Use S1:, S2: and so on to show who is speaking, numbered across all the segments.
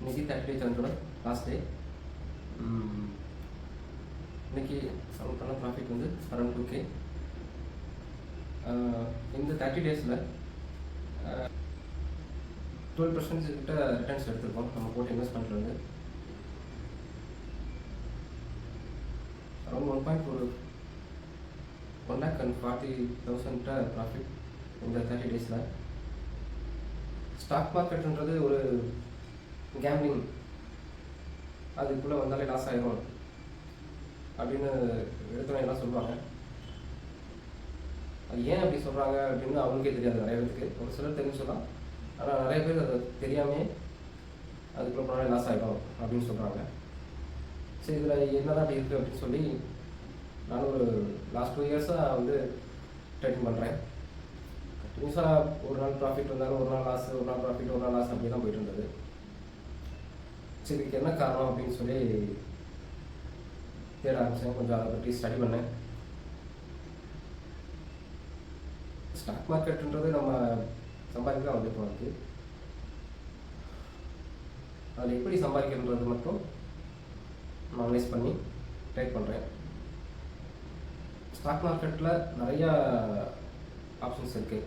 S1: இன்னைக்கு 30 சேலஞ்சோட last day. இன்னைக்கு அவங்க பண்ண ப்ராஃபிட் வந்து அரௌண்ட் 2K. இந்த 30 டேஸில் 12% கிட்ட ரிட்டர்ன்ஸ் எடுத்திருக்கோம் நம்ம போட்டு இன்வெஸ்ட்மெண்ட்டில் வந்து. அரௌண்ட் 1,40,000 ப்ராஃபிட் இந்த 30 டேஸில். ஸ்டாக் மார்க்கெட்டுன்றது ஒரு கேம்லிங், அதுக்குள்ளே வந்தாலே லாஸ் ஆகிடும் அப்படின்னு எடுத்தவங்க எல்லாம் சொல்லுவாங்க. அது ஏன் அப்படி சொல்கிறாங்க அப்படின்னு அவங்களுக்கே தெரியாது. நிறைய பேருக்கு ஒரு சிலர் தெரிஞ்சு சொல்லலாம், ஆனால் நிறைய பேர் அதை தெரியாமே அதுக்குள்ளே போனாலே லாஸ் ஆகிடும் அப்படின்னு சொல்கிறாங்க. சரி, இதில் என்ன தான் அப்படி இருக்குது அப்படின்னு சொல்லி நானும் ஒரு லாஸ்ட் 2 இயர்ஸாக வந்து ட்ரேடிங் பண்ணுறேன். கண்டினியூஸாக ஒரு நாள் ப்ராஃபிட் வந்தாலும் ஒரு நாள் லாஸ், ஒரு நாள் ப்ராஃபிட், ஒரு நாள் லாஸ் அப்படி தான் போயிட்டு இருந்தது. சரி, இதுக்கு என்ன காரணம் அப்படின்னு சொல்லி தேட ஆரம்பித்தேன். கொஞ்சம் அதை பற்றி ஸ்டடி பண்ணேன். ஸ்டாக் மார்க்கெட்டுன்றது நம்ம சம்பாதிக்க தான் வந்துட்டு வருது. அதில் எப்படி சம்பாதிக்கன்றது மட்டும் நான் அனலைஸ் பண்ணி ட்ரேட் பண்ணுறேன். ஸ்டாக் மார்க்கெட்டில் நிறையா ஆப்ஷன்ஸ் இருக்குது.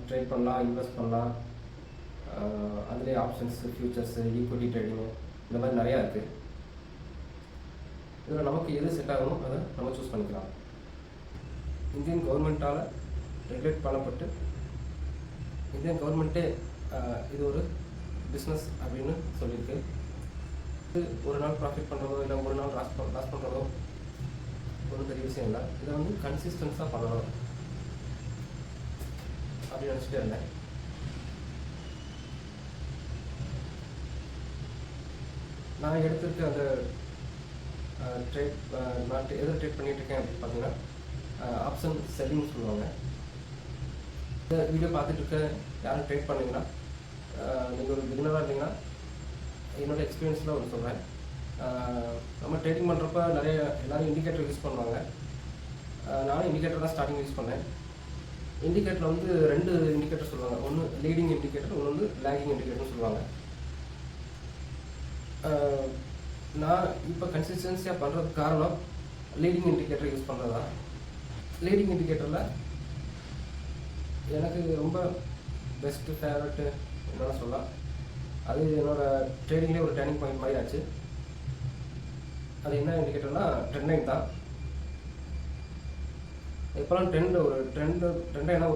S1: ட்ரேட் பண்ணலாம், இன்வெஸ்ட் பண்ணலாம். அதுலேயே ஆப்ஷன்ஸு, ஃபியூச்சர்ஸு, ஈக்விட்டி ட்ரேடிங்கு, இந்த மாதிரி நிறையா இருக்குது. இதில் நமக்கு எது செட் ஆகணும் அதை நம்ம சூஸ் பண்ணிக்கலாம். இந்தியன் கவர்மெண்ட்டால் ரெகுலேட் பண்ணப்பட்டு இந்தியன் கவர்மெண்ட்டே இது ஒரு பிஸ்னஸ் அப்படின்னு சொல்லியிருக்கு. ஒரு நாள் ப்ராஃபிட் பண்ணுறதோ இல்லை ஒரு நாள் லாஸ் பண்ணுறதோ ஒரு பெரிய விஷயம் இல்லை. இதை வந்து கன்சிஸ்டன்ஸாக பண்ணணும் அப்படின்னு நினச்சிட்டே இருந்தேன். நான் எடுத்துருக்க அந்த ட்ரேட், நான் எதை ட்ரேட் பண்ணிகிட்டு இருக்கேன் அப்படின்னு பார்த்தீங்கன்னா ஆப்ஷன் செல்லிங்னு சொல்லுவாங்க. இந்த வீடியோ பார்த்துட்டு இருக்க யாரும் ட்ரேட் பண்ணிங்கன்னா, நீங்கள் ஒரு பிகினராக இருந்தீங்கன்னா என்னோடய எக்ஸ்பீரியன்ஸில் ஒன்று சொல்கிறேன். நம்ம ட்ரேடிங் பண்ணுறப்ப எல்லோரும் இண்டிகேட்டர் யூஸ் பண்ணுவாங்க. நானும் இண்டிகேட்டர் தான் ஸ்டார்டிங் யூஸ் பண்ணேன். இண்டிகேட்டரில் வந்து 2 இண்டிகேட்டர் சொல்லுவாங்க. ஒன்று லீடிங் இண்டிகேட்டர், ஒன்று வந்து லேகிங் இண்டிகேட்டர்னு சொல்லுவாங்க. நான் இப்போ கன்சிஸ்டன்சியாக பண்ணுறதுக்கு காரணம் லீடிங் இண்டிகேட்டர் யூஸ் பண்ணுறது தான். லீடிங் இண்டிகேட்டரில் எனக்கு ரொம்ப பெஸ்ட்டு ஃபேவரட்டு என்னென்னு சொல்லலாம். அது என்னோடய ட்ரேடிங்லேயே ஒரு டர்னிங் பாயிண்ட் மாதிரி ஆச்சு. அது என்ன இண்டிகேட்டர்னால் ட்ரெண்ட் லைன் தான். எப்போல்லாம் ட்ரெண்ட்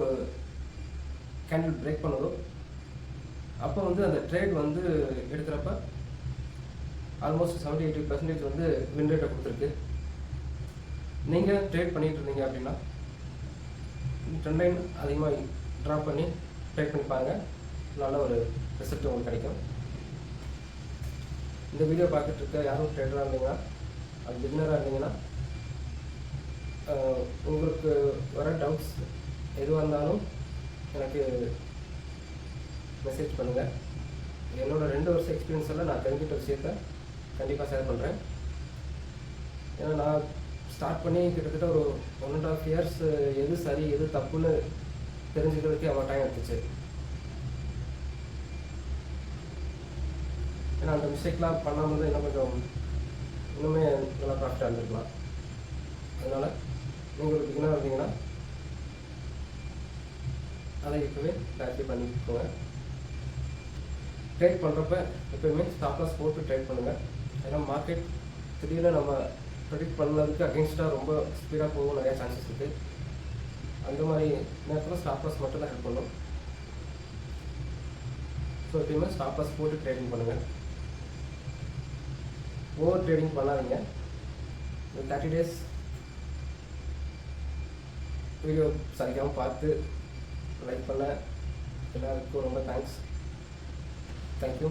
S1: ஒரு கேண்டில் பிரேக் பண்ணுதோ அப்போ வந்து அந்த ட்ரேட் வந்து எடுக்கிறப்ப ஆல்மோஸ்ட் 70-80% வந்து வின் ரேட்டை கொடுத்துருக்கு. நீங்கள் ட்ரேட் பண்ணிகிட்டு இருந்தீங்க அப்படின்னா ட்ரெண்ட் லைன் அதிகமாக ட்ராப் பண்ணி ட்ரேட் பண்ணி பாருங்கள், நல்ல ஒரு ரிசல்ட் உங்களுக்கு கிடைக்கும். இந்த வீடியோ பார்த்துட்டு இருக்க யாரும் ட்ரேடராக இருந்தீங்கன்னா, அது பிகினராக இருந்தீங்கன்னா, உங்களுக்கு வர டவுட்ஸ் எதுவாக இருந்தாலும் எனக்கு மெசேஜ் பண்ணுங்கள். என்னோடய 2 வருஷம் எக்ஸ்பீரியன்ஸில் நான் தெரிஞ்சிட்ட விஷயத்த கண்டிப்பாக ஷேர் பண்ணுறேன். ஏன்னா நான் ஸ்டார்ட் பண்ணி கிட்டத்தட்ட ஒரு 1.5 இயர்ஸ் எது சரி எது தப்புன்னு தெரிஞ்சுக்கிறதுக்கே அவ்வளோ டைம் எடுத்துச்சு. ஏன்னா அந்த மிஸ்டேக்லாம் பண்ணாமல் தான் இன்னுமே நல்லா ப்ராஃபிட்டாக இருந்துருக்கலாம். அதனால் நீங்கள் ஒரு பிகினராக இருந்தீங்கன்னா அதை இப்போவே கிளாரிஃபை பண்ணிக்கோங்க. ட்ரேட் பண்ணுறப்ப எப்போயுமே ஸ்டாப் லாஸ் போட்டு ட்ரேட் பண்ணுங்கள். ஏன்னா மார்க்கெட் திடீர்னு நம்ம ப்ரெடிக்ட் பண்ணதுக்கு அகென்ஸ்டாக ரொம்ப ஸ்பீடாக போகும் நிறையா சான்சஸ் இருக்குது. அந்த மாதிரி நேரத்தில் ஸ்டாப் லாஸ் மட்டும் தான் ஹெல்ப் பண்ணும். ஸோ எப்பயுமே ஸ்டாப் லாஸ் போட்டு ட்ரேடிங் பண்ணுங்கள். ஓவர் ட்ரேடிங் பண்ணாதீங்க. இந்த 30 டேஸ் வீடியோ சரிக்காமல் பார்த்து லைக் பண்ண எல்லாருக்கும் ரொம்ப தேங்க்ஸ். தேங்க்யூ.